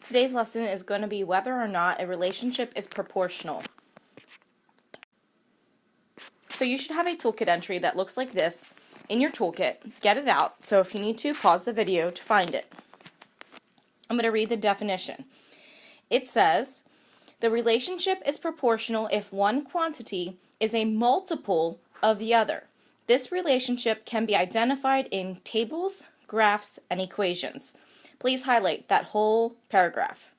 Today's lesson is going to be whether or not a relationship is proportional. So you should have a toolkit entry that looks like this in your toolkit. Get it out. So if you need to, pause the video to find it. I'm going to read the definition. It says, the relationship is proportional if one quantity is a multiple of the other. This relationship can be identified in tables, graphs, and equations. Please highlight that whole paragraph.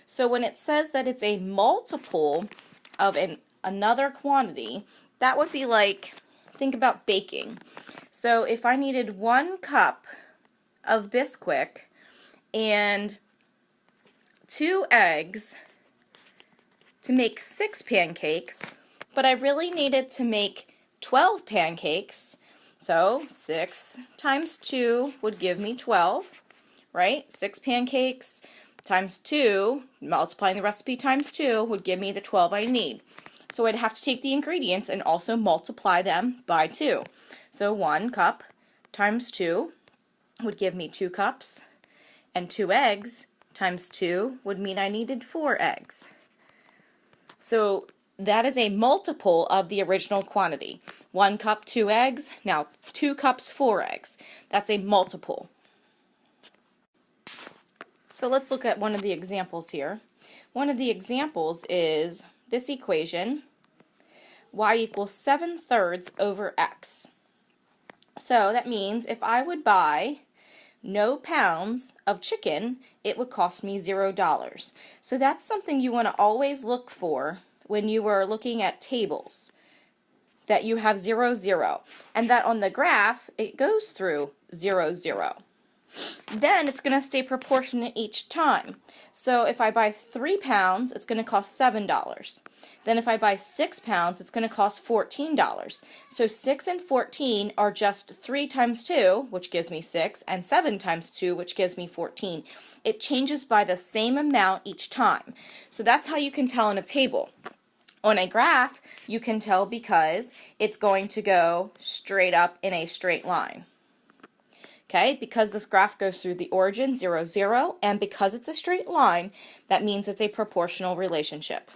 So when it says that it's a multiple of another quantity, that would be like, think about baking. So if I needed 1 cup of Bisquick and 2 eggs to make 6 pancakes, but I really needed to make 12 pancakes, so 6 times 2 would give me 12, right? 6 pancakes times 2, multiplying the recipe times 2, would give me the 12 I need. So I'd have to take the ingredients and also multiply them by 2. So 1 cup times 2 would give me 2 cups, and 2 eggs times 2 would mean I needed 4 eggs. So that is a multiple of the original quantity. 1 cup, 2 eggs, now 2 cups, 4 eggs. That's a multiple. So let's look at one of the examples here. One of the examples is this equation, y equals 7/3 over x. So that means if I would buy no pounds of chicken, it would cost me $0. So that's something you want to always look for when you are looking at tables, that you have 0, 0, and that on the graph it goes through 0, 0. Then it's going to stay proportionate each time. So if I buy 3 pounds, it's going to cost $7. Then if I buy 6 pounds, it's going to cost $14. So 6 and 14 are just 3 times 2, which gives me 6, and 7 times 2, which gives me 14. It changes by the same amount each time. So that's how you can tell in a table. On a graph, you can tell because it's going to go straight up in a straight line. Okay, because this graph goes through the origin, 0, 0, and because it's a straight line, that means it's a proportional relationship.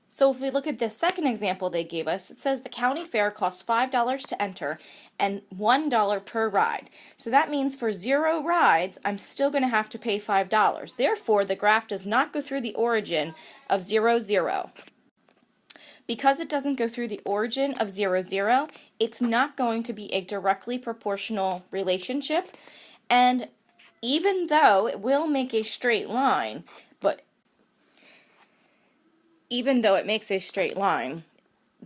So if we look at this second example they gave us, it says the county fair costs $5 to enter and $1 per ride. So that means for 0 rides, I'm still going to have to pay $5. Therefore, the graph does not go through the origin of 0, 0. Because it doesn't go through the origin of 0, 0, it's not going to be a directly proportional relationship. And even though it will make a straight line,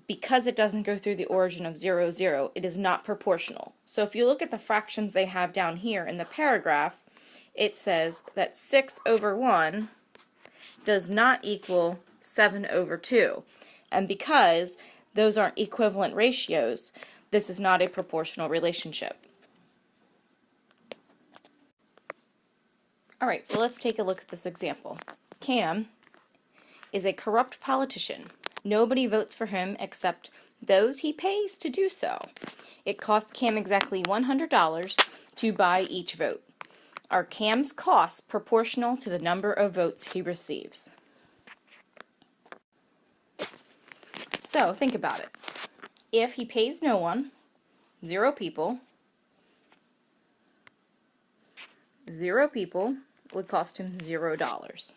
because it doesn't go through the origin of 0, 0, it is not proportional. So if you look at the fractions they have down here in the paragraph, it says that 6 over 1 does not equal 7 over 2. And because those aren't equivalent ratios, this is not a proportional relationship. Alright, so let's take a look at this example. Cam is a corrupt politician. Nobody votes for him except those he pays to do so. It costs Cam exactly $100 to buy each vote. Are Cam's costs proportional to the number of votes he receives? So think about it. If he pays no one, 0 people, 0 people would cost him $0.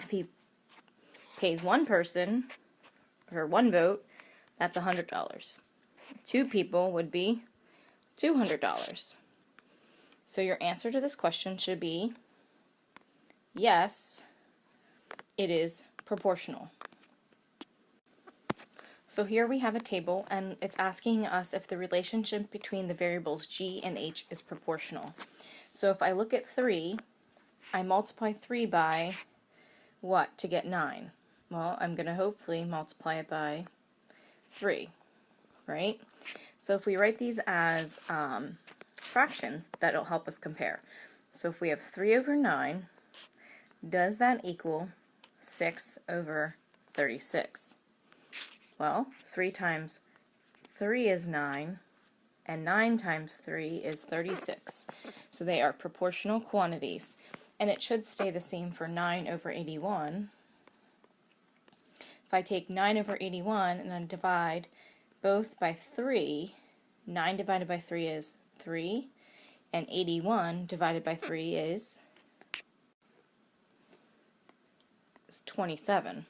If he pays 1 person for 1 vote, that's $100. 2 people would be $200. So your answer to this question should be yes, it is proportional. So here we have a table, and it's asking us if the relationship between the variables g and h is proportional. So if I look at 3, I multiply 3 by what to get 9? Well, I'm going to hopefully multiply it by 3, right? So if we write these as fractions, that'll help us compare. So if we have 3 over 9, does that equal 6 over 36? Well, 3 times 3 is 9, and 9 times 3 is 36. So they are proportional quantities. And it should stay the same for 9 over 81. If I take 9 over 81 and I divide both by 3, 9 divided by 3 is 3, and 81 divided by 3 is 27.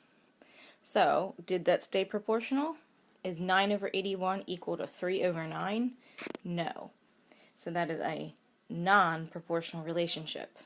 So, did that stay proportional? Is 9 over 81 equal to 3 over 9? No. So that is a non-proportional relationship.